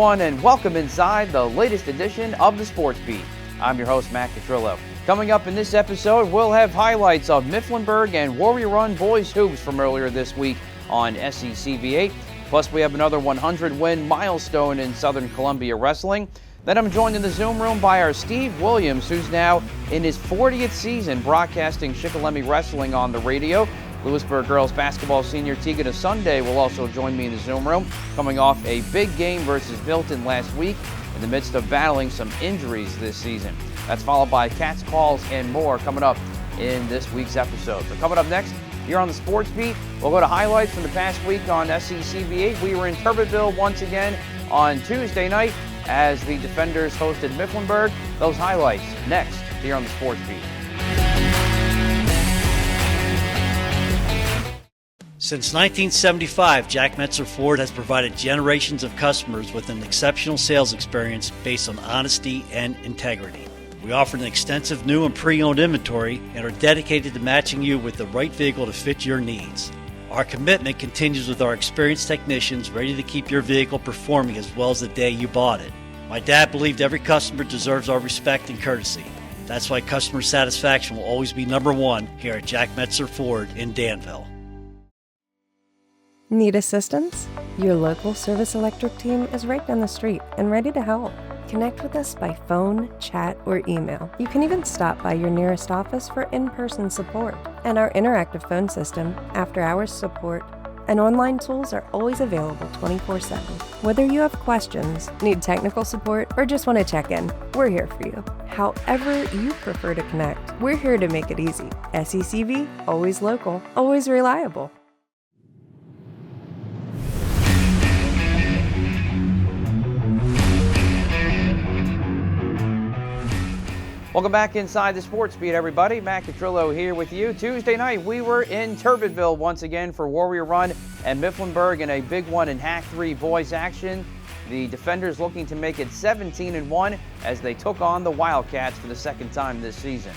everyone, and welcome inside the latest edition of the Sports Beat. I'm your host, Matt Catrillo. Coming up in this episode, we'll have highlights of Mifflinburg and Warrior Run boys hoops from earlier this week on SECV8. Plus, we have another 100-win milestone in Southern Columbia wrestling. Then I'm joined in the Zoom room by our Steve Williams, who's now in his 40th season broadcasting Shikellamy wrestling on the radio. Lewisburg girls basketball senior Teagan Osunde will also join me in the Zoom room, coming off a big game versus Milton last week in the midst of battling some injuries this season. That's followed by Cats calls and more coming up in this week's episode. So coming up next here on the Sports Beat, we'll go to highlights from the past week on SECV8. We were in Turbinville once again on Tuesday night as the Defenders hosted Mifflinburg. Those highlights next here on the Sports Beat. Since 1975, Jack Metzer Ford has provided generations of customers with an exceptional sales experience based on honesty and integrity. We offer an extensive new and pre-owned inventory and are dedicated to matching you with the right vehicle to fit your needs. Our commitment continues with our experienced technicians ready to keep your vehicle performing as well as the day you bought it. My dad believed every customer deserves our respect and courtesy. That's why customer satisfaction will always be number one here at Jack Metzer Ford in Danville. Need assistance? Your local Service Electric team is right down the street and ready to help. Connect with us by phone, chat, or email. You can even stop by your nearest office for in-person support. And our interactive phone system, after-hours support, and online tools are always available 24/7. Whether you have questions, need technical support, or just want to check in, we're here for you. However you prefer to connect, we're here to make it easy. SECV, always local, always reliable. Welcome back inside the Sports Beat, everybody. Matt Catrillo here with you. Tuesday night, we were in Turbinville once again for Warrior Run and Mifflinburg in a big one in Hack 3 boys action. The Defenders looking to make it 17-1 as they took on the Wildcats for the second time this season.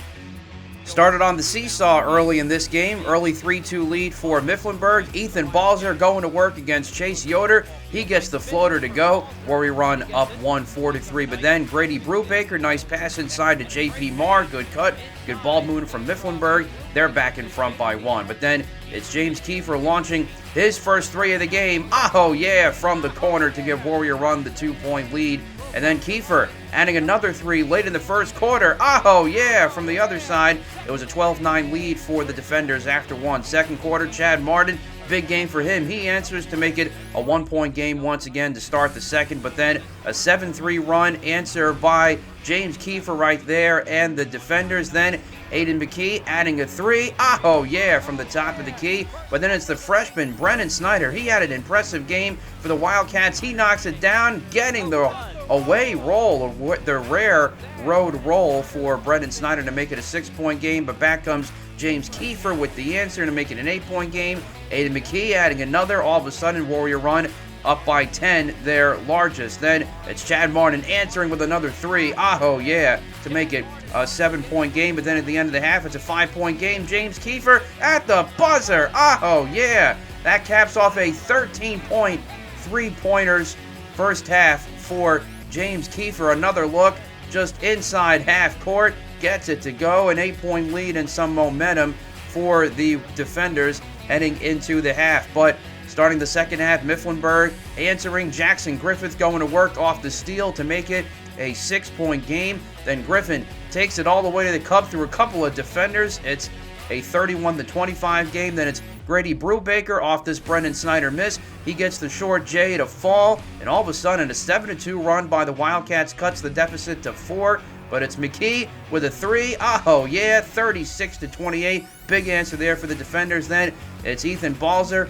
Started on the seesaw early in this game. Early 3-2 lead for Mifflinburg. Ethan Balzer going to work against Chase Yoder. He gets the floater to go. Warrior Run up 1-4-3. But then Grady Brubaker, nice pass inside to J.P. Marr. Good cut. Good ball movement from Mifflinburg. They're back in front by 1. But then it's James Kiefer launching his first 3 of the game. Oh, yeah, from the corner to give Warrior Run the 2-point lead. And then Kiefer adding another 3 late in the first quarter. Oh, yeah, from the other side. It was a 12-9 lead for the Defenders after 1. Second quarter, Chad Martin, big game for him. He answers to make it a 1-point game once again to start the second. But then a 7-3 run answer by James Kiefer right there. And the Defenders then Aiden McKee adding a 3. Oh, yeah, from the top of the key. But then it's the freshman, Brennan Snyder. He had an impressive game for the Wildcats. He knocks it down, getting the away roll, the rare road roll for Brennan Snyder to make it a 6-point game. But back comes James Kiefer with the answer to make it an 8-point game. Aiden McKee adding another. All of a sudden, Warrior Run up by 10, their largest. Then it's Chad Martin answering with another 3. Oh, yeah, to make it a 7-point game. But then at the end of the half, it's a 5-point game. James Kiefer at the buzzer. Oh, yeah. That caps off a 13-point three-pointers first half for James Kiefer. Another look just inside half court. Gets it to go. An 8-point lead and some momentum for the Defenders heading into the half. But starting the second half, Mifflinburg answering. Jackson Griffith going to work off the steal to make it a 6-point game. Then Griffin takes it all the way to the cup through a couple of defenders. It's a 31-25 game. Then it's Grady Brubaker off this Brennan Snyder miss. He gets the short J to fall. And all of a sudden, a 7-2 run by the Wildcats cuts the deficit to 4. But it's McKee with a 3. Oh, yeah, 36-28. Big answer there for the Defenders. Then it's Ethan Balzer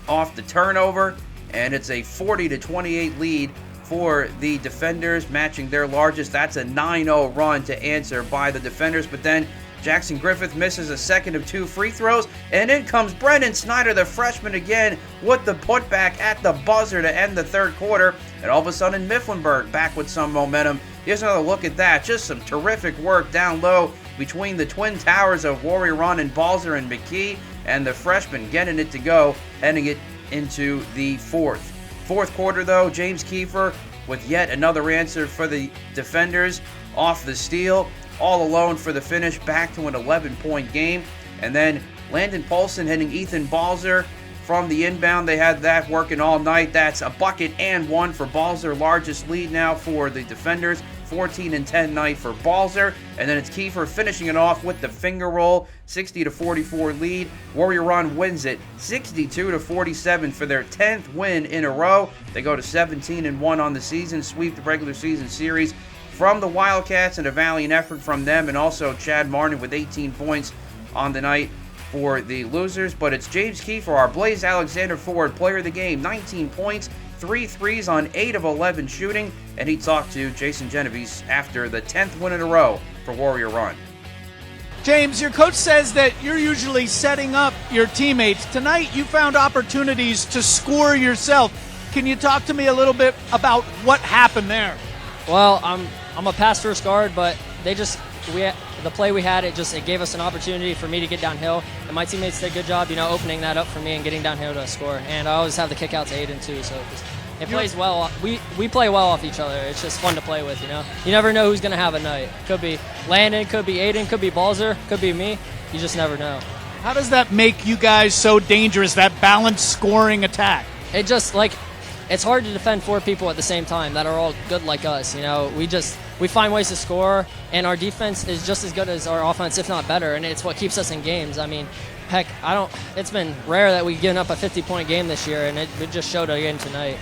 off the turnover, and it's a 40-28 lead for the Defenders, matching their largest. That's a 9-0 run to answer by the Defenders. But then Jackson Griffith misses a second of 2 free throws, and in comes Brendan Snyder, the freshman, again with the putback at the buzzer to end the third quarter. And all of a sudden, Mifflinburg back with some momentum. Here's another look at that. Just some terrific work down low between the twin towers of Warrior Run and Balzer and McKee, and the freshman getting it to go, heading it into the fourth. Fourth quarter, though, James Kiefer with yet another answer for the defenders off the steal. All alone for the finish, back to an 11-point game. And then Landon Paulson hitting Ethan Balzer from the inbound. They had that working all night. That's a bucket and one for Balzer. Largest lead now for the defenders. 14-10 night for Balzer. And then it's Kiefer finishing it off with the finger roll. 60-44 lead. Warrior Run wins it 62-47 for their 10th win in a row. They go to 17-1 on the season, sweep the regular season series from the Wildcats, and a valiant effort from them. And also Chad Martin with 18 points on the night for the losers. But it's James Kiefer, our Blaze Alexander Ford player of the game. 19 points, 3 threes on 8 of 11 shooting. And he talked to Jason Genovese after the 10th win in a row for Warrior Run. James, your coach says that you're usually setting up your teammates. Tonight you found opportunities to score yourself. Can you talk to me a little bit about what happened there? Well, I'm a pass-first guard, but the play we had, it gave us an opportunity for me to get downhill, and my teammates did a good job, opening that up for me and getting downhill to score. And I always have the kick out to Aiden too, so it plays well. We play well off each other. It's just fun to play with, You never know who's going to have a night. Could be Landon, could be Aiden, could be Balzer, could be me. You just never know. How does that make you guys so dangerous, that balanced scoring attack? It just, it's hard to defend 4 people at the same time that are all good like us, We find ways to score, and our defense is just as good as our offense, if not better, and it's what keeps us in games. I mean, heck, it's been rare that we've given up a 50-point game this year, and it just showed again tonight.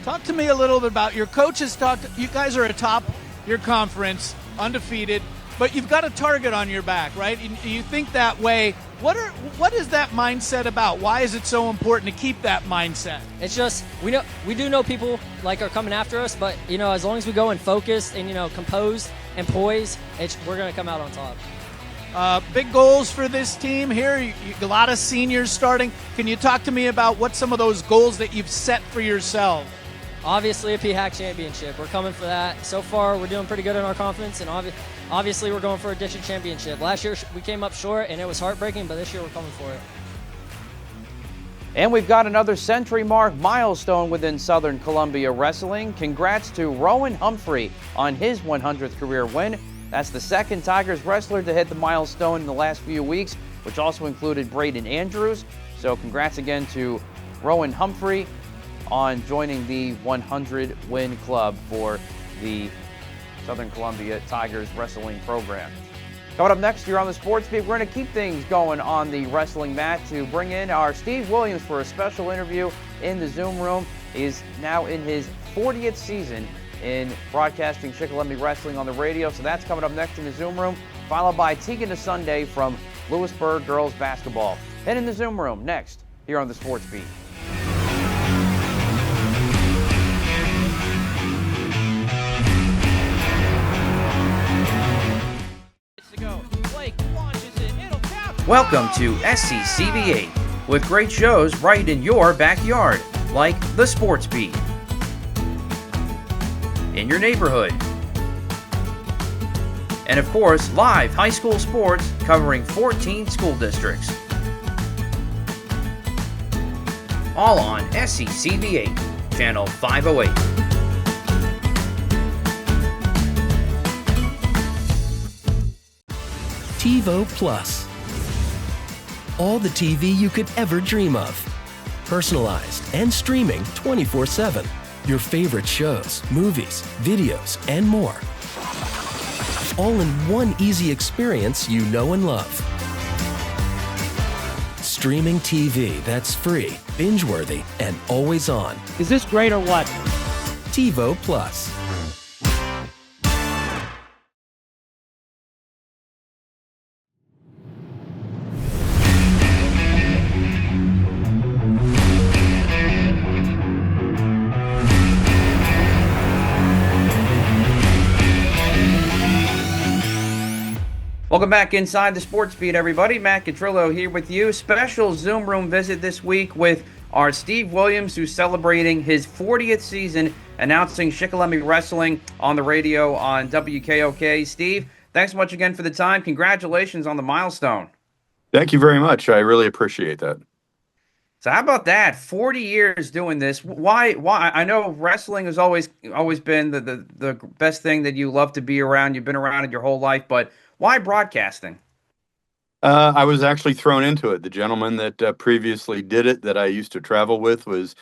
Talk to me a little bit about your coaches. You guys are atop your conference, undefeated, but you've got a target on your back, right? You think that way. What is that mindset about? Why is it so important to keep that mindset? It's just we do know people are coming after us, but as long as we go in focused and composed and poised, we're gonna come out on top. Big goals for this team here. A lot of seniors starting. Can you talk to me about what some of those goals that you've set for yourself? Obviously, a PHAC championship. We're coming for that. So far, we're doing pretty good in our conference, and obviously, we're going for a district championship. Last year, we came up short, and it was heartbreaking, but this year, we're coming for it. And we've got another century mark milestone within Southern Columbia Wrestling. Congrats to Rowan Humphrey on his 100th career win. That's the second Tigers wrestler to hit the milestone in the last few weeks, which also included Braden Andrews. So congrats again to Rowan Humphrey on joining the 100-win club for the Southern Columbia Tigers wrestling program. Coming up next here on the Sports Beat, we're going to keep things going on the wrestling mat to bring in our Steve Williams for a special interview in the Zoom room. He's now in his 40th season in broadcasting Shikellamy wrestling on the radio, so that's coming up next in the Zoom room, followed by Teagan Osunde from Lewisburg girls basketball. And in the Zoom room next here on the Sports Beat. Welcome to SCCB8, with great shows right in your backyard, like The Sports Beat, in your neighborhood, and of course, live high school sports covering 14 school districts. All on SCCB8, channel 508. TiVo Plus. All the TV you could ever dream of. Personalized and streaming 24/7. Your favorite shows, movies, videos, and more. All in one easy experience you know and love. Streaming TV that's free, binge-worthy, and always on. Is this great or what? TiVo Plus. Welcome back inside the Sports Beat, everybody. Matt Catrillo here with you. Special Zoom room visit this week with our Steve Williams, who's celebrating his 40th season announcing Shikellamy wrestling on the radio on WKOK. Steve, thanks so much again for the time. Congratulations on the milestone. Thank you very much. I really appreciate that. So how about that? 40 years doing this. Why? I know wrestling has always been the best thing that you love to be around. You've been around it your whole life, but why broadcasting? I was actually thrown into it. The gentleman that previously did it, that I used to travel with, was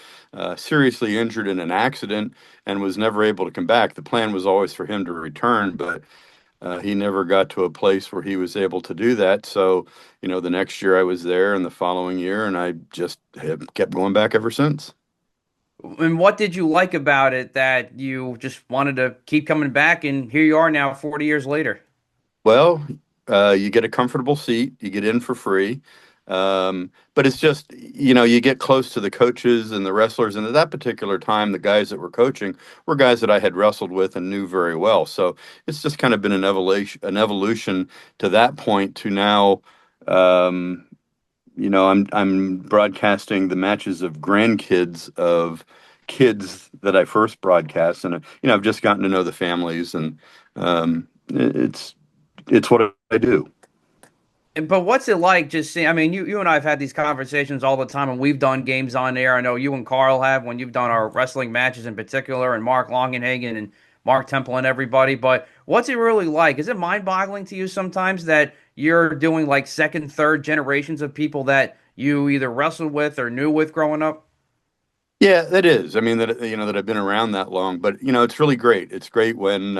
seriously injured in an accident and was never able to come back. The plan was always for him to return, but he never got to a place where he was able to do that. So, the next year I was there and the following year, and I just have kept going back ever since. And what did you like about it that you just wanted to keep coming back? And here you are now, 40 years later. Well, you get a comfortable seat, you get in for free. But it's just, you get close to the coaches and the wrestlers. And at that particular time, the guys that were coaching were guys that I had wrestled with and knew very well. So it's just kind of been an evolution to that point to now. Um, I'm broadcasting the matches of grandkids of kids that I first broadcast, and I've just gotten to know the families, and it's what I do. But what's it like just seeing? I mean, you and I have had these conversations all the time, and we've done games on air. I know you and Carl have when you've done our wrestling matches in particular, and Mark Longenhagen and Mark Temple and everybody. But what's it really like? Is it mind-boggling to you sometimes that you're doing like second, third generations of people that you either wrestled with or knew with growing up? Yeah, that is. I mean, that I've been around that long, but it's really great. It's great when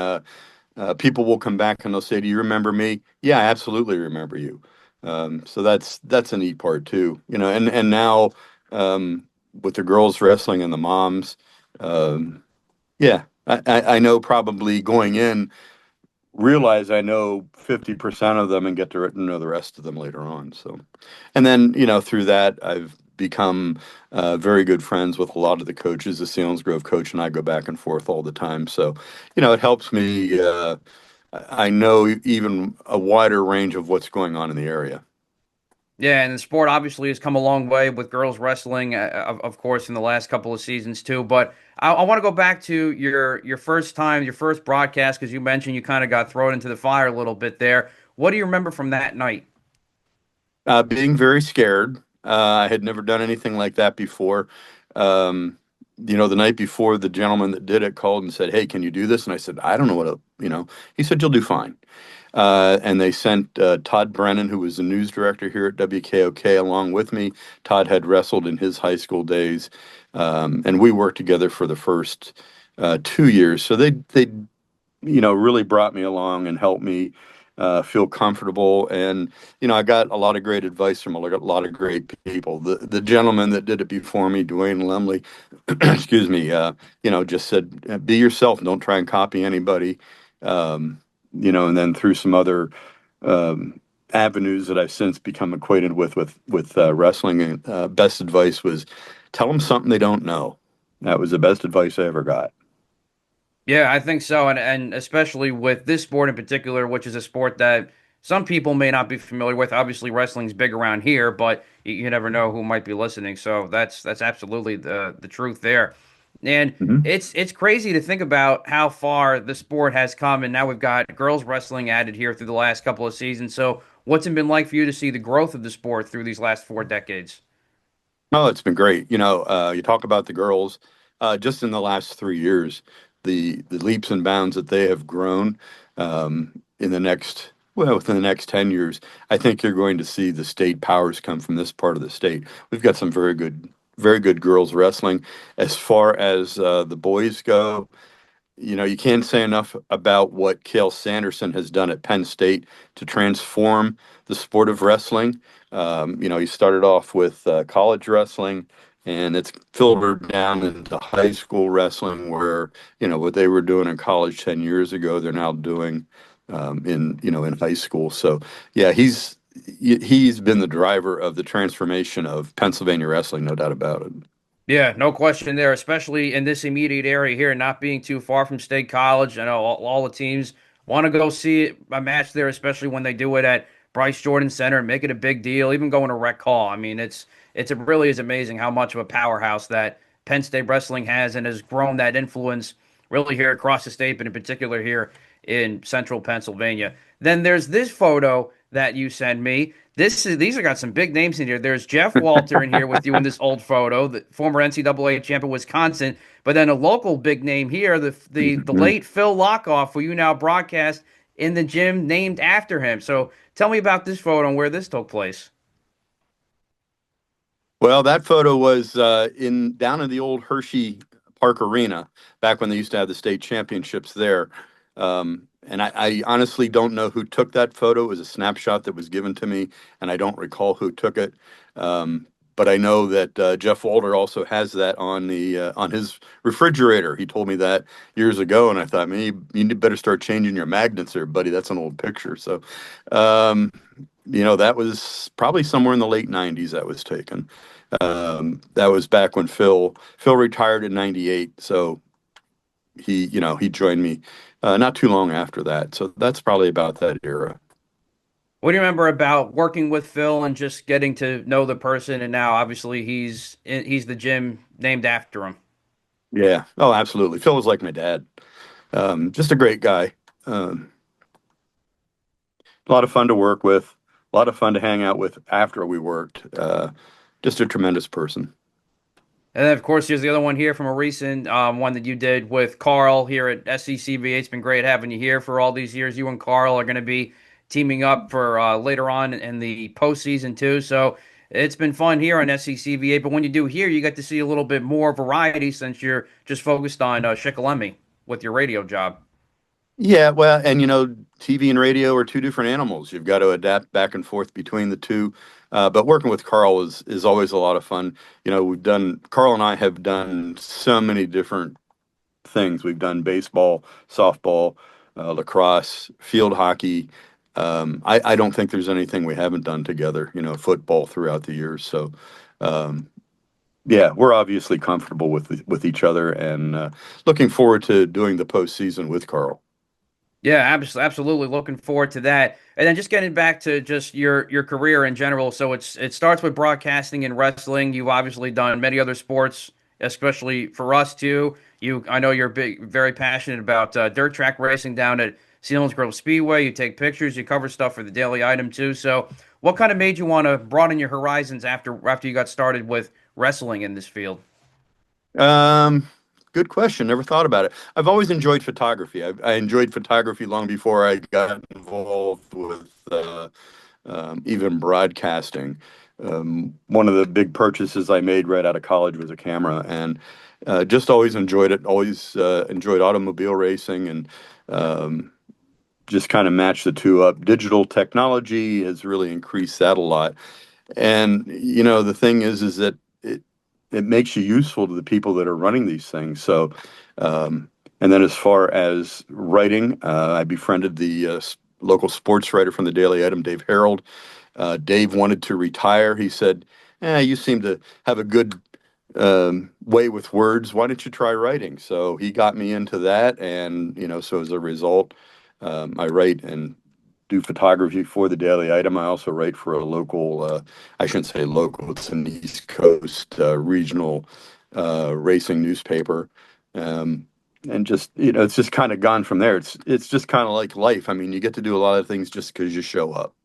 people will come back and they'll say, "Do you remember me?" Yeah, I absolutely remember you. So that's a neat part too. And now with the girls wrestling and the moms, um, yeah, I know probably going in, realize I know 50% of them and get to know the rest of them later on. So, and then, through that, I've become very good friends with a lot of the coaches. The Selinsgrove coach and I go back and forth all the time. So, it helps me. I know even a wider range of what's going on in the area. Yeah, and the sport obviously has come a long way with girls wrestling, of course, in the last couple of seasons too. But I want to go back to your first time, your first broadcast, because you mentioned you kind of got thrown into the fire a little bit there. What do you remember from that night? Being very scared. I had never done anything like that before. Um, the night before, the gentleman that did it called and said, "Hey, can you do this?" And I said, "I don't know He said, "You'll do fine." And they sent Todd Brennan, who was the news director here at WKOK, along with me. Todd had wrestled in his high school days, and we worked together for the first 2 years. So they really brought me along and helped me feel comfortable. And I got a lot of great advice from a lot of great people. The gentleman that did it before me, Dwayne Lemley, excuse me, just said, "Be yourself. Don't try and copy anybody." And then through some other avenues that I've since become acquainted with wrestling, and best advice was, tell them something they don't know. That was the best advice I ever got. Yeah, I think so, and especially with this sport in particular, which is a sport that some people may not be familiar with. Obviously, wrestling's big around here, but you never know who might be listening. So that's absolutely the truth there. And Mhm. it's crazy to think about how far the sport has come, and now we've got girls wrestling added here through the last couple of seasons. So what's it been like for you to see the growth of the sport through these last 4 decades? Oh, it's been great. You talk about the girls, just in the last 3 years, the leaps and bounds that they have grown in the next, well, within the next 10 years. I think you're going to see the state powers come from this part of the state. We've got some very good girls wrestling. As far as the boys go, you can't say enough about what Cale Sanderson has done at Penn State to transform the sport of wrestling. He started off with college wrestling, and it's filtered down into high school wrestling, where what they were doing in college 10 years ago, they're now doing in high school. So yeah, he's been the driver of the transformation of Pennsylvania wrestling, no doubt about it. Yeah, no question there, especially in this immediate area here, not being too far from State College. I know all the teams want to go see a match there, especially when they do it at Bryce Jordan Center, make it a big deal, even going to Rec Hall. I mean, it really is amazing how much of a powerhouse that Penn State wrestling has and has grown that influence really here across the state, but in particular here in central Pennsylvania. Then there's this photo that you sent me. These have got some big names in here. There's Jeff Walter in here with you in this old photo, the former NCAA champion Wisconsin, but then a local big name here, the late Phil Lockoff, who you now broadcast in the gym named after him. So tell me about this photo and where this took place. Well, that photo was down in the old Hershey Park Arena back when they used to have the state championships there. And I honestly don't know who took that photo. It was a snapshot that was given to me, and I don't recall who took it. But I know that Jeff Walter also has that on his refrigerator. He told me that years ago, and I thought, man, you better start changing your magnets there, buddy. That's an old picture. So, that was probably somewhere in the late '90s that was taken. That was back when Phil retired in '98. So he joined me not too long after that. So that's probably about that era. What do you remember about working with Phil and just getting to know the person? And now, obviously, he's the gym named after him. Yeah. Oh, absolutely. Phil was like my dad. Just a great guy. A lot of fun to work with. A lot of fun to hang out with after we worked. Just a tremendous person. And then, of course, here's the other one here from a recent one that you did with Carl here at SCCVA. It's been great having you here for all these years. You and Carl are going to be teaming up for later on in the postseason, too. So it's been fun here on SCCVA. But when you do here, you get to see a little bit more variety since you're just focused on Shikellamy with your radio job. Yeah, well, and TV and radio are two different animals. You've got to adapt back and forth between the two. But working with Carl is always a lot of fun. Carl and I have done so many different things. We've done baseball, softball, lacrosse, field hockey. I don't think there's anything we haven't done together, football throughout the years. So, yeah, we're obviously comfortable with each other and looking forward to doing the postseason with Carl. Yeah, absolutely. Looking forward to that. And then just getting back to just your career in general. So it starts with broadcasting and wrestling. You've obviously done many other sports, especially for us too. I know you're very passionate about dirt track racing down at Selinsgrove Speedway. You take pictures, you cover stuff for the Daily Item too. So what kind of made you want to broaden your horizons after you got started with wrestling in this field? Good question. Never thought about it. I've always enjoyed photography. I enjoyed photography long before I got involved with even broadcasting. One of the big purchases I made right out of college was a camera, and just always enjoyed it. Always enjoyed automobile racing, and just kind of matched the two up. Digital technology has really increased that a lot. And the thing is that it makes you useful to the people that are running these things. So, and then as far as writing, I befriended the local sports writer from the Daily Item, Dave Harold. Dave wanted to retire. He said, you seem to have a good way with words. Why don't you try writing? So he got me into that. And, so as a result, I write and do photography for the Daily Item. I also write for a local, I shouldn't say local, it's an East Coast regional racing newspaper. And just, it's just kind of gone from there. It's just kind of like life. I mean, you get to do a lot of things just because you show up.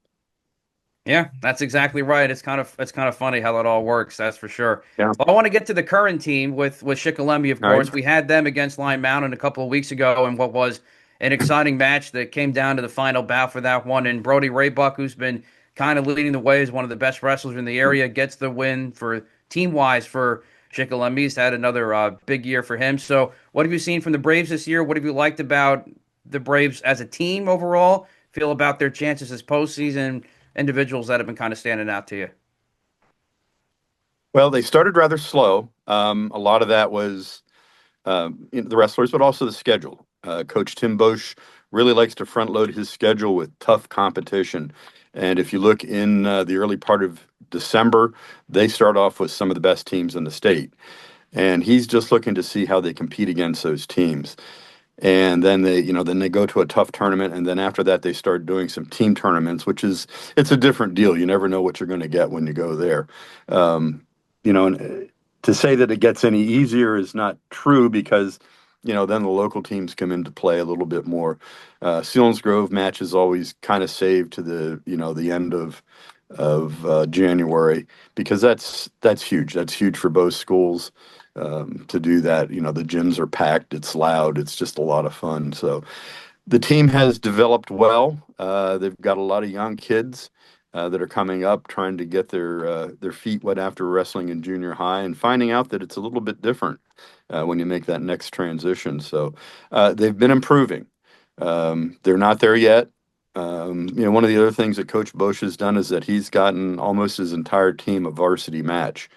Yeah, that's exactly right. It's kind of funny how that all works. That's for sure. Yeah. Well, I want to get to the current team with Shikellamy, of course. Right. We had them against Lime Mountain a couple of weeks ago in what was an exciting match that came down to the final bout for that one. And Brody Raybuck, who's been kind of leading the way as one of the best wrestlers in the area, gets the win for team-wise for Shikellamy. He's had another big year for him. So what have you seen from the Braves this year? What have you liked about the Braves as a team overall? Feel about their chances as postseason individuals that have been kind of standing out to you? Well, they started rather slow. A lot of that was the wrestlers, but also the schedule. Coach Tim Bosch really likes to front load his schedule with tough competition. And if you look in the early part of December, they start off with some of the best teams in the state. And he's just looking to see how they compete against those teams. And then they go to a tough tournament. And then after that, they start doing some team tournaments, it's a different deal. You never know what you're going to get when you go there. And to say that it gets any easier is not true because then the local teams come into play a little bit more. Selinsgrove match is always kind of saved to the end of January, because that's huge. That's huge for both schools to do that. The gyms are packed. It's loud. It's just a lot of fun. So the team has developed well. They've got a lot of young kids that are coming up, trying to get their feet wet after wrestling in junior high, and finding out that it's a little bit different when you make that next transition. So they've been improving. They're not there yet. One of the other things that Coach Bosch has done is that he's gotten almost his entire team a varsity match.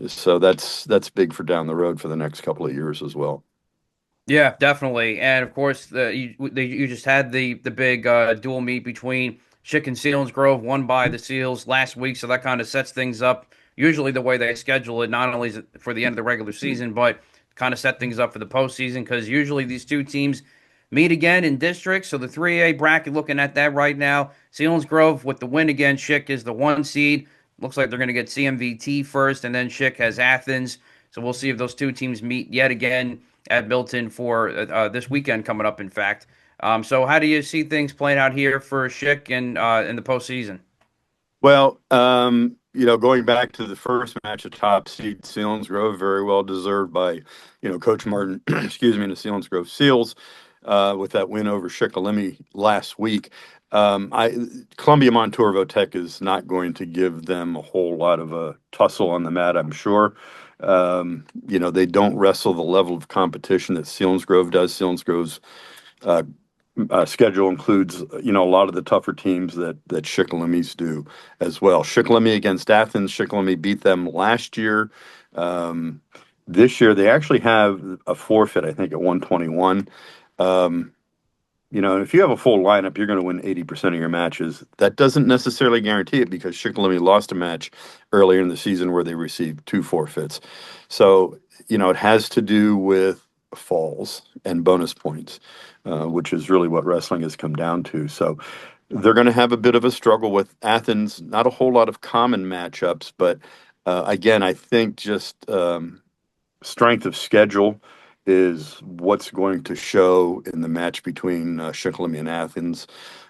So that's big for down the road for the next couple of years as well. Yeah, definitely. And of course, you just had the big dual meet between Schick and Selinsgrove, won by the Seals last week, so that kind of sets things up. Usually, the way they schedule it, not only is it for the end of the regular season, but kind of set things up for the postseason, because usually these two teams meet again in districts. So the 3A bracket, looking at that right now, Selinsgrove with the win against Schick is the 1 seed. Looks like they're going to get CMVT first, and then Schick has Athens. So we'll see if those two teams meet yet again at Milton for this weekend coming up, in fact. So how do you see things playing out here for Schick in the postseason? Well, going back to the first match, a top seed Selinsgrove, very well deserved by, Coach Martin, excuse me, the Selinsgrove Seals, with that win over Shikellamy last week. Columbia Montour Votech is not going to give them a whole lot of a tussle on the mat, I'm sure. They don't wrestle the level of competition that Selinsgrove does. Selinsgrove's schedule includes, a lot of the tougher teams that Shikellamy's do as well. Shikellamy against Athens. Shikellamy beat them last year. This year, they actually have a forfeit, I think, at 121. If you have a full lineup, you're going to win 80% of your matches. That doesn't necessarily guarantee it, because Shikellamy lost a match earlier in the season where they received 2 forfeits. So, it has to do with falls and bonus points, which is really what wrestling has come down to. So they're going to have a bit of a struggle with Athens. Not a whole lot of common matchups, but again, I think just strength of schedule is what's going to show in the match between Shikellamy and Athens.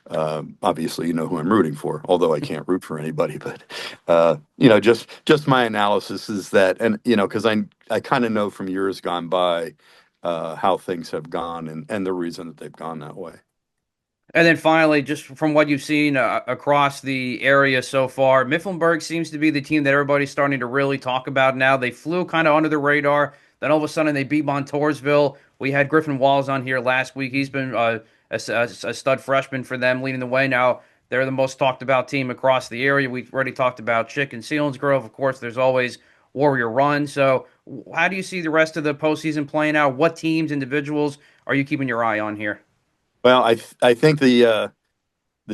Obviously, you know who I'm rooting for, although I can't root for anybody. But just my analysis is that, and because I kind of know from years gone by how things have gone and the reason that they've gone that way. And then finally, just from what you've seen across the area so far, Mifflinburg seems to be the team that everybody's starting to really talk about now. They flew kind of under the radar. Then all of a sudden they beat Montoursville. We had Griffin Walls on here last week. He's been a stud freshman for them, leading the way. Now they're the most talked about team across the area. We've already talked about Schick and Selinsgrove. Of course, there's always Warrior Run. So how do you see the rest of the postseason playing out? What teams, individuals are you keeping your eye on here? Well, I think the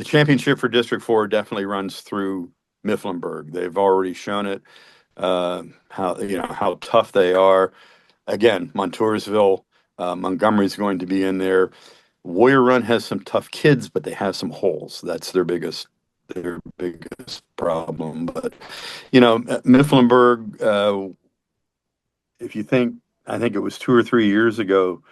championship for District 4 definitely runs through Mifflinburg. They've already shown it, how tough they are. Again, Montoursville, Montgomery's going to be in there. Warrior Run has some tough kids, but they have some holes. That's their biggest problem. But Mifflinburg, if you think, I think it was 2 or 3 years ago,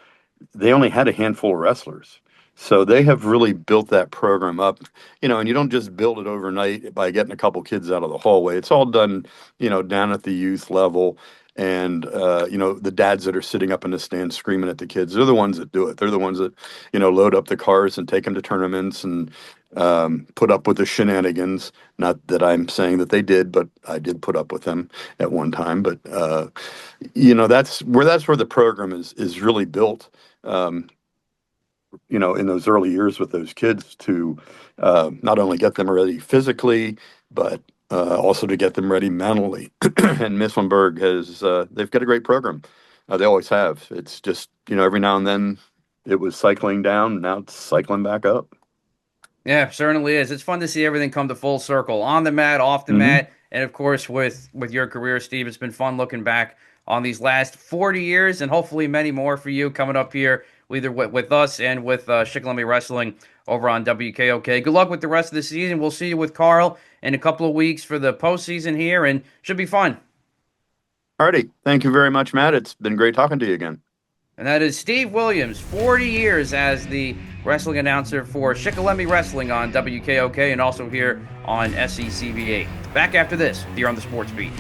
they only had a handful of wrestlers. So they have really built that program up, and you don't just build it overnight by getting a couple kids out of the hallway. It's all done, down at the youth level. And, the dads that are sitting up in the stand screaming at the kids, they're the ones that do it. They're the ones that, load up the cars and take them to tournaments and put up with the shenanigans. Not that I'm saying that they did, but I did put up with them at one time. But, that's where the program is really built. In those early years with those kids to not only get them ready physically, but also to get them ready mentally. And Mifflinburg they've got a great program. They always have. It's just, every now and then it was cycling down. Now it's cycling back up. Yeah, certainly is. It's fun to see everything come to full circle on the mat, off the mat. And of course, with your career, Steve, it's been fun looking back on these last 40 years and hopefully many more for you coming up here, either with us and with Shikellamy Wrestling over on WKOK. Good luck with the rest of the season. We'll see you with Carl in a couple of weeks for the postseason here, and should be fun. Alrighty. Thank you very much, Matt. It's been great talking to you again. And that is Steve Williams, 40 years as the wrestling announcer for Shikellamy Wrestling on WKOK and also here on SECV8. Back after this, here on the Sports Beat.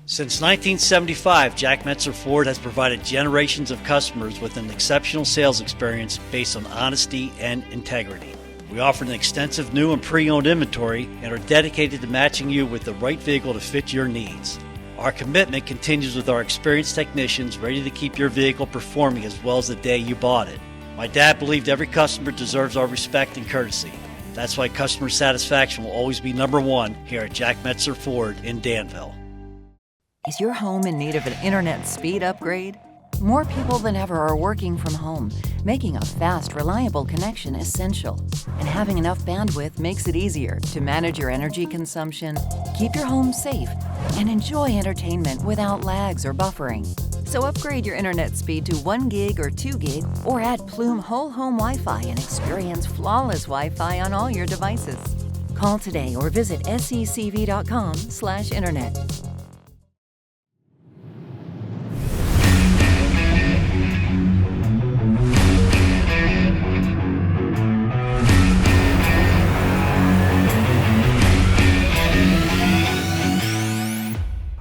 Since 1975, Jack Metzer Ford has provided generations of customers with an exceptional sales experience based on honesty and integrity. We offer an extensive new and pre-owned inventory and are dedicated to matching you with the right vehicle to fit your needs. Our commitment continues with our experienced technicians ready to keep your vehicle performing as well as the day you bought it. My dad believed every customer deserves our respect and courtesy. That's why customer satisfaction will always be number one here at Jack Metzer Ford in Danville. Is your home in need of an internet speed upgrade? More people than ever are working from home, making a fast, reliable connection essential. And having enough bandwidth makes it easier to manage your energy consumption, keep your home safe, and enjoy entertainment without lags or buffering. So upgrade your internet speed to 1 gig or 2 gig, or add Plume Whole Home Wi-Fi and experience flawless Wi-Fi on all your devices. Call today or visit secv.com/internet.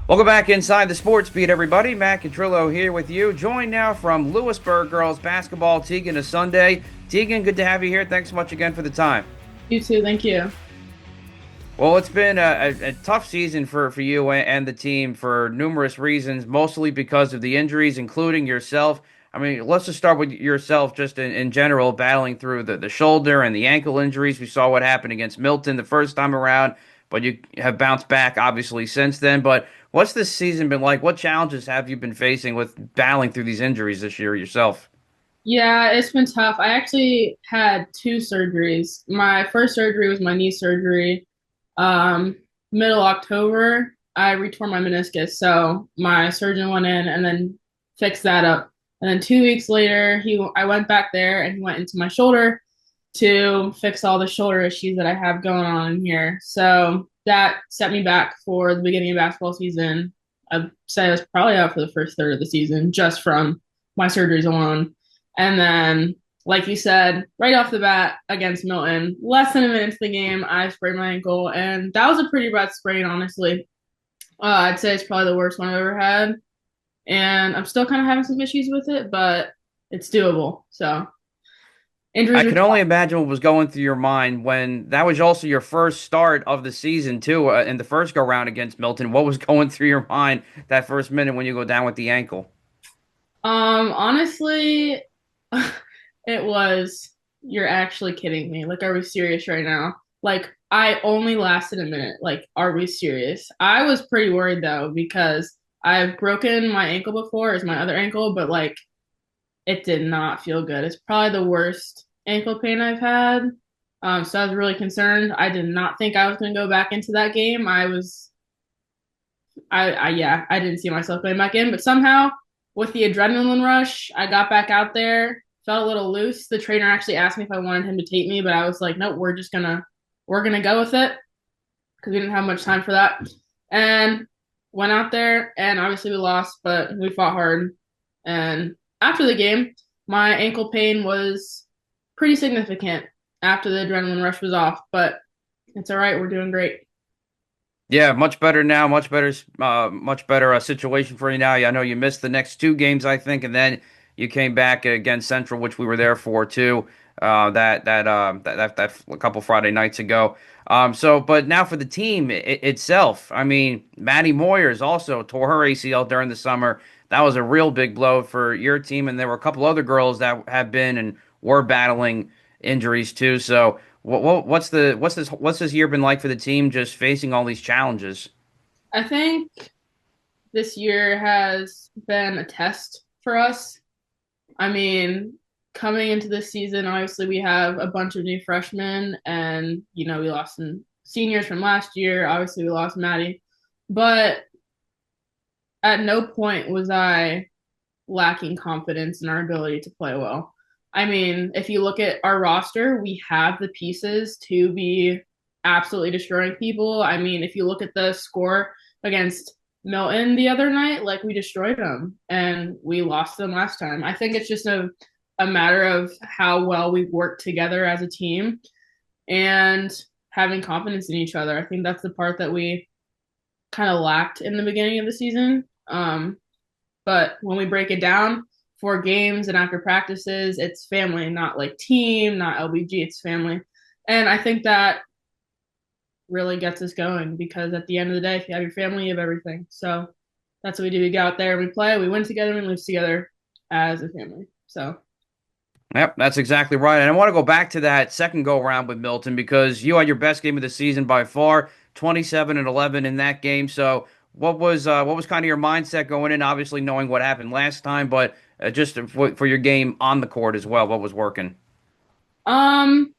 Welcome back inside the Sports Beat, everybody. Matt Catrillo here with you. Joined now from Lewisburg girls basketball, Teagan Osunde. Teagan, good to have you here. Thanks so much again for the time. You too. Thank you. Well, it's been a tough season for you and the team for numerous reasons, mostly because of the injuries, including yourself. I mean, let's just start with yourself just in general, battling through the shoulder and the ankle injuries. We saw what happened against Milton the first time around, but you have bounced back, obviously, since then. But what's this season been like? What challenges have you been facing with battling through these injuries this year yourself? Yeah, it's been tough. I actually had 2 surgeries. My first surgery was my knee surgery. Middle October, I retore my meniscus. So my surgeon went in and then fixed that up. And then 2 weeks later, I went back there and he went into my shoulder to fix all the shoulder issues that I have going on in here. So that set me back for the beginning of basketball season. I'd say I was probably out for the first third of the season just from my surgeries alone. And then, like you said, right off the bat against Milton, less than a minute into the game, I sprained my ankle. And that was a pretty bad sprain, honestly. I'd say it's probably the worst one I've ever had. And I'm still kind of having some issues with it, but it's doable. So injuries. I can only imagine what was going through your mind when that was also your first start of the season, too, in the first go-round against Milton. What was going through your mind that first minute when you go down with the ankle? Honestly, it was, you're actually kidding me. Like, are we serious right now? Like, I only lasted a minute. Like, are we serious? I was pretty worried, though, because I've broken my ankle before. It's my other ankle, but, like, it did not feel good. It's probably the worst ankle pain I've had. So I was really concerned. I did not think I was going to go back into that game. I didn't see myself going back in, but somehow with the adrenaline rush, I got back out there, felt a little loose. The trainer actually asked me if I wanted him to tape me, but I was like, nope, we're going to go with it because we didn't have much time for that. And went out there, and obviously we lost, but we fought hard. And after the game, my ankle pain was pretty significant after the adrenaline rush was off, but it's all right. We're doing great. Yeah, much better now. Much better situation for you now. I know you missed the next 2 games, I think, and then you came back against Central, which we were there for too. That a couple Friday nights ago. But now for the team itself, I mean, Maddie Moyers also tore her ACL during the summer. That was a real big blow for your team, and there were a couple other girls that have been and were battling injuries too. So, what's this year been like for the team, just facing all these challenges? I think this year has been a test for us. I mean, coming into this season, obviously we have a bunch of new freshmen, and we lost some seniors from last year. Obviously, we lost Maddie, but at no point was I lacking confidence in our ability to play well. I mean, if you look at our roster, we have the pieces to be absolutely destroying people. I mean, if you look at the score against Milton the other night, like, we destroyed them and we lost them last time. I think it's just a matter of how well we work together as a team and having confidence in each other. I think that's the part that we kind of lacked in the beginning of the season. But when we break it down, 4 games and after practices, it's family, not like team, not LBG, it's family. And I think that really gets us going, because at the end of the day, if you have your family, you have everything. So that's what we do. We go out there, we play, we win together, and we lose together as a family. So. Yep, that's exactly right. And I want to go back to that second go around with Milton, because you had your best game of the season by far, 27-11 in that game. So what was kind of your mindset going in? Obviously knowing what happened last time, but just for your game on the court as well, what was working? To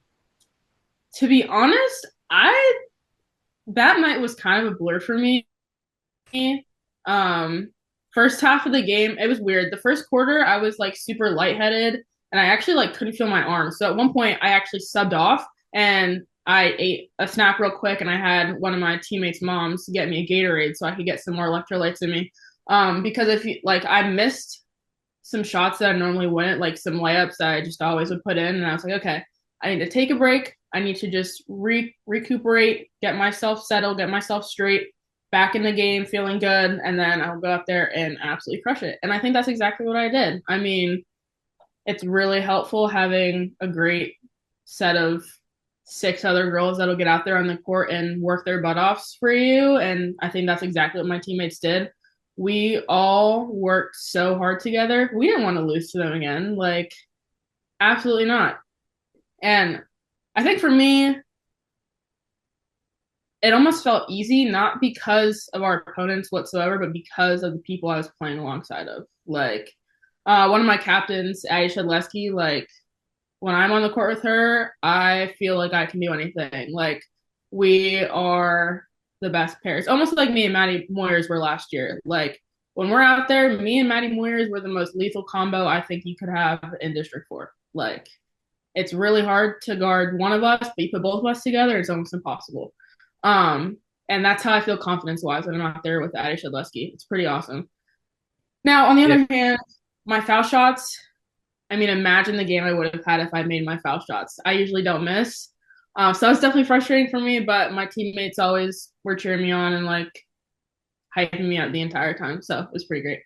be honest, that night was kind of a blur for me. First half of the game, it was weird. The first quarter, I was like super lightheaded, and I actually like couldn't feel my arms. So at one point, I actually subbed off, and I ate a snack real quick, and I had one of my teammates' moms get me a Gatorade so I could get some more electrolytes in me. Because I missed some shots that I normally wouldn't, like some layups that I just always would put in, and I was like, okay, I need to take a break. I need to just recuperate, get myself settled, get myself straight, back in the game, feeling good, and then I'll go out there and absolutely crush it. And I think that's exactly what I did. I mean, it's really helpful having a great set of 6 other girls that'll get out there on the court and work their butt offs for you. And I think that's exactly what my teammates did. We all worked so hard together. We didn't want to lose to them again. Like, absolutely not. And I think for me, it almost felt easy, not because of our opponents whatsoever, but because of the people I was playing alongside of. Like, one of my captains, Addie Shikellamy, like, when I'm on the court with her, I feel like I can do anything. Like, we are the best pairs. Almost like me and Maddie Moyers were last year. Like, when we're out there, me and Maddie Moyers were the most lethal combo I think you could have in District 4. Like, it's really hard to guard one of us, but you put both of us together, it's almost impossible. And that's how I feel confidence-wise when I'm out there with Addie Shikellamy. It's pretty awesome. Now, on the other hand, my foul shots, I mean, imagine the game I would have had if I made my foul shots. I usually don't miss. So it's definitely frustrating for me, but my teammates always were cheering me on and, like, hyping me up the entire time. So it was pretty great.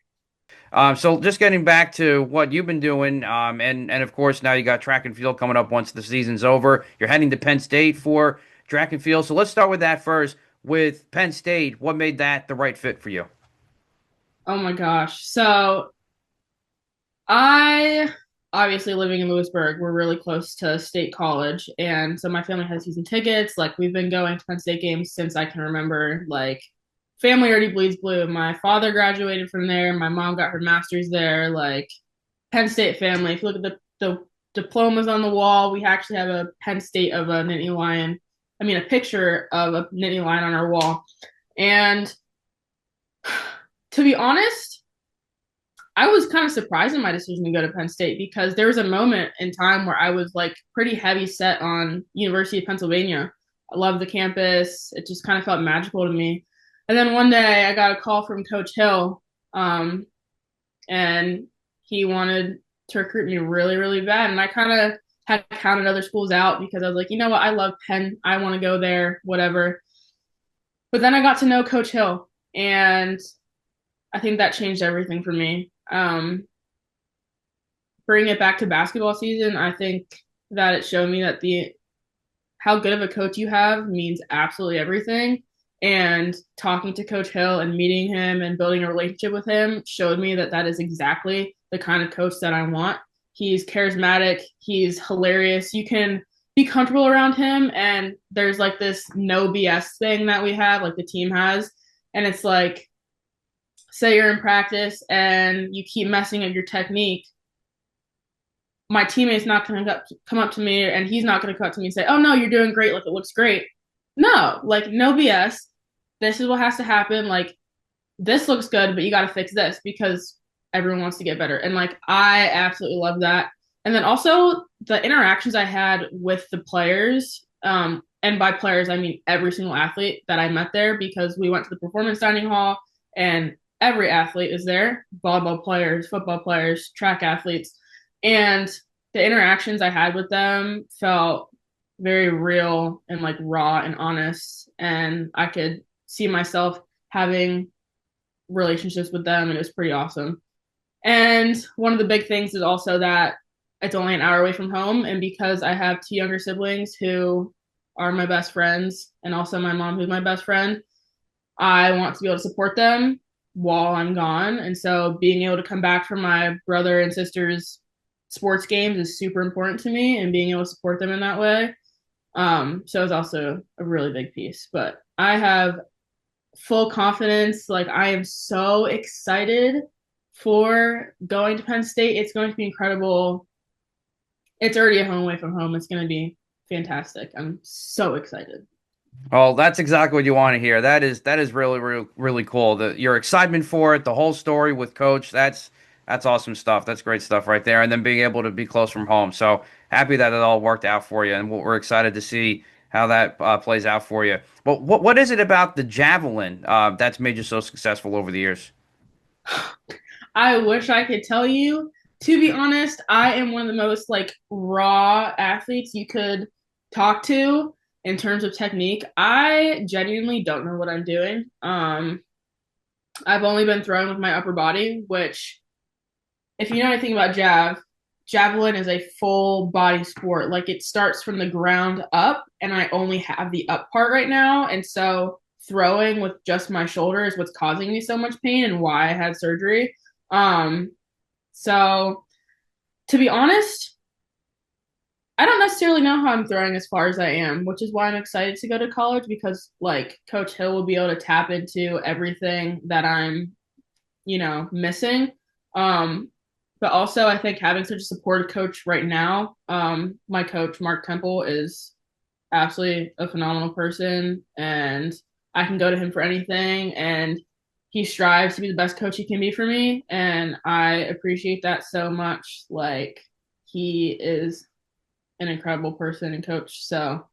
So just getting back to what you've been doing, and of course now you got track and field coming up once the season's over. You're heading to Penn State for track and field. So let's start with that first. With Penn State, what made that the right fit for you? Oh my gosh. So I obviously living in Lewisburg, we're really close to State College, and so my family has season tickets. Like, we've been going to Penn State games since I can remember. Like, family already bleeds blue. My father graduated from there. My mom got her master's there. Like, Penn State family. If you look at the diplomas on the wall, we actually have a Penn State of a Nittany Lion. I mean, a picture of a Nittany Lion on our wall. And to be honest, I was kind of surprised in my decision to go to Penn State, because there was a moment in time where I was like pretty heavy set on University of Pennsylvania. I love the campus. It just kind of felt magical to me. And then one day I got a call from Coach Hill, and he wanted to recruit me really, really bad. And I kind of had counted other schools out, because I was like, you know what? I love Penn. I want to go there, whatever. But then I got to know Coach Hill, and I think that changed everything for me. Bring it back to basketball season, I think that it showed me that how good of a coach you have means absolutely everything. And talking to Coach Hill and meeting him and building a relationship with him showed me that that is exactly the kind of coach that I want. He's charismatic. He's hilarious. You can be comfortable around him. And there's like this no BS thing that we have, like the team has. And it's like, say you're in practice and you keep messing up your technique. My teammate's not going to come up to me, and he's not going to come up to me and say, oh, no, you're doing great. Like, it looks great. No, like, no BS. This is what has to happen. Like, this looks good, but you got to fix this, because everyone wants to get better. And, like, I absolutely love that. And then also the interactions I had with the players and by players, I mean every single athlete that I met there, because we went to the performance dining hall and every athlete is there, volleyball players, football players, track athletes. And the interactions I had with them felt very real and like raw and honest. And I could see myself having relationships with them, and it was pretty awesome. And one of the big things is also that it's only an hour away from home. And because I have two younger siblings who are my best friends, and also my mom, who's my best friend, I want to be able to support them while I'm gone. And so being able to come back from my brother and sister's sports games is super important to me, and being able to support them in that way. So it's also a really big piece. But I have full confidence. Like, I am so excited for going to Penn State. It's going to be incredible. It's already a home away from home. It's going to be fantastic. I'm so excited. Well, that's exactly what you want to hear. That is really, really, really cool. Your excitement for it, the whole story with Coach, that's awesome stuff. That's great stuff right there. And then being able to be close from home. So happy that it all worked out for you, and we're excited to see how that plays out for you. But what is it about the javelin that's made you so successful over the years? I wish I could tell you. To be honest, I am one of the most like raw athletes you could talk to in terms of technique. I genuinely don't know what I'm doing. I've only been throwing with my upper body, which, if you know anything about javelin is a full body sport. Like, it starts from the ground up, and I only have the up part right now. And so throwing with just my shoulder is what's causing me so much pain and why I had surgery. So to be honest, I don't necessarily know how I'm throwing as far as I am, which is why I'm excited to go to college, because like Coach Hill will be able to tap into everything that I'm, missing. But also I think having such a supportive coach right now, my coach, Mark Temple, is absolutely a phenomenal person, and I can go to him for anything, and he strives to be the best coach he can be for me, and I appreciate that so much. Like, he is an incredible person and coach, so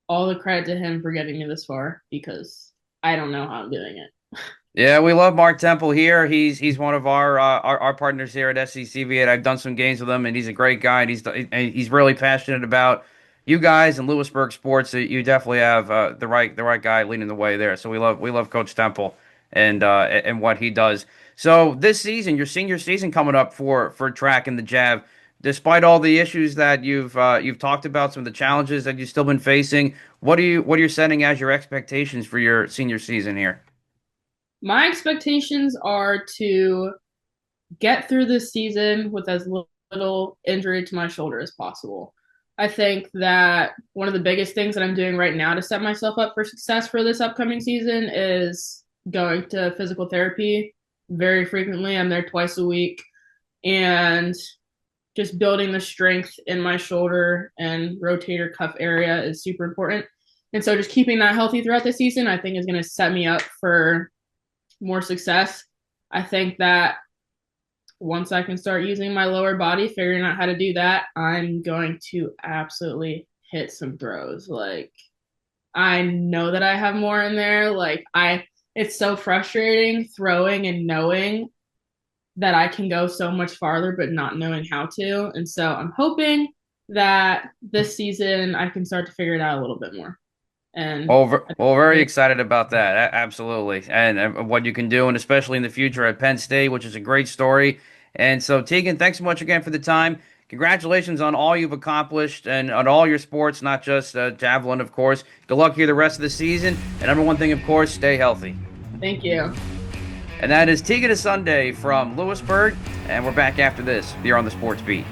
all the credit to him for getting me this far, because I don't know how I'm doing it. Yeah, we love Mark Temple here. He's one of our partners here at SCCV, and I've done some games with him, and he's a great guy, and he's really passionate about you guys and Lewisburg sports. You definitely have the right guy leading the way there. So we love Coach Temple and what he does. So this season, your senior season coming up for track and the Jav, despite all the issues that you've talked about, some of the challenges that you've still been facing, what are you setting as your expectations for your senior season here? My expectations are to get through this season with as little injury to my shoulder as possible. I think that one of the biggest things that I'm doing right now to set myself up for success for this upcoming season is going to physical therapy very frequently. I'm there twice a week, and just building the strength in my shoulder and rotator cuff area is super important. And so just keeping that healthy throughout the season, I think, is going to set me up for more success. I think that once I can start using my lower body, figuring out how to do that, I'm going to absolutely hit some throws. Like, I know that I have more in there. Like, it's so frustrating throwing and knowing that I can go so much farther, but not knowing how to. And so I'm hoping that this season I can start to figure it out a little bit more. And very excited about that. Absolutely. And what you can do, and especially in the future at Penn State, which is a great story. And so, Teagan, thanks so much again for the time. Congratulations on all you've accomplished and on all your sports, not just javelin, of course. Good luck here the rest of the season. And number one thing, of course, stay healthy. Thank you. And that is Teagan Osunde from Lewisburg. And we're back after this here on the Sports Beat.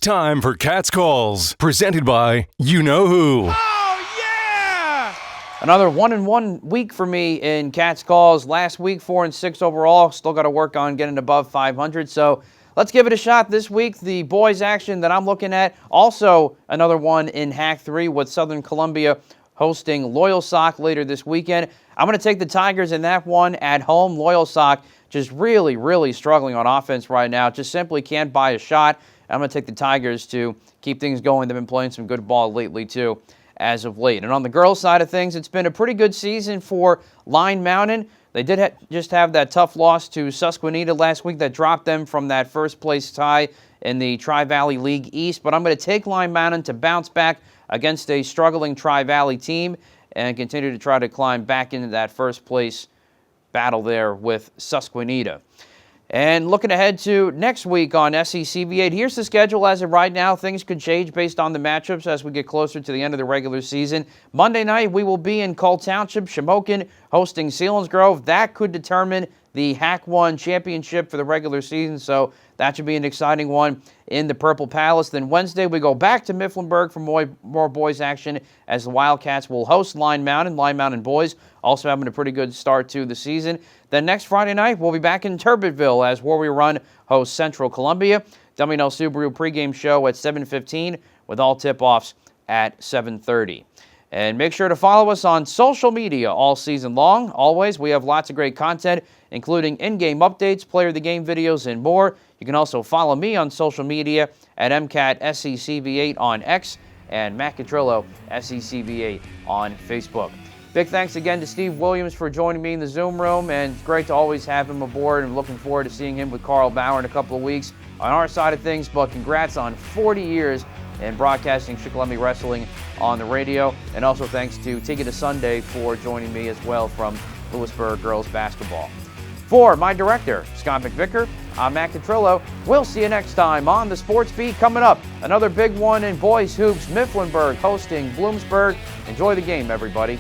It's time for Cats Calls, presented by You Know Who. Oh, yeah! Another 1-1 week for me in Cats Calls. Last week, 4-6 overall. Still got to work on getting above 500. So let's give it a shot this week. The boys action that I'm looking at, also another one in Hack 3 with Southern Columbia hosting Loyalsock later this weekend. I'm going to take the Tigers in that one at home. Loyalsock just really struggling on offense right now. Just simply can't buy a shot. I'm going to take the Tigers to keep things going. They've been playing some good ball lately, too, as of late. And on the girls' side of things, it's been a pretty good season for Line Mountain. They did just have that tough loss to Susquehanna last week that dropped them from that first-place tie in the Tri-Valley League East. But I'm going to take Line Mountain to bounce back against a struggling Tri-Valley team and continue to try to climb back into that first-place battle there with Susquehanna. And looking ahead to next week on SECV8, here's the schedule as of right now. Things could change based on the matchups as we get closer to the end of the regular season. Monday night, we will be in Cole Township, Shamokin hosting Selinsgrove. That could determine the Hack 1 championship for the regular season, so that should be an exciting one in the Purple Palace. Then Wednesday, we go back to Mifflinburg for more boys action as the Wildcats will host Line Mountain boys, also having a pretty good start to the season. Then next Friday night, we'll be back in Turbottville as Warrior Run hosts Central Columbia. W&L Subaru pregame show at 7:15 with all tip-offs at 7:30. And make sure to follow us on social media all season long. Always, we have lots of great content, including in-game updates, player of the game videos, and more. You can also follow me on social media at MCATSECV8 on X and Matt Catrillo, SECV8 on Facebook. Big thanks again to Steve Williams for joining me in the Zoom room, and it's great to always have him aboard, and looking forward to seeing him with Carl Bauer in a couple of weeks on our side of things. But congrats on 40 years in broadcasting Shikellamy Wrestling on the radio. And also thanks to Teagan Osunde for joining me as well from Lewisburg Girls Basketball. For my director, Scott McVicker, I'm Matt Catrillo. We'll see you next time on the Sports Beat. Coming up, another big one in boys hoops, Mifflinburg hosting Bloomsburg. Enjoy the game, everybody.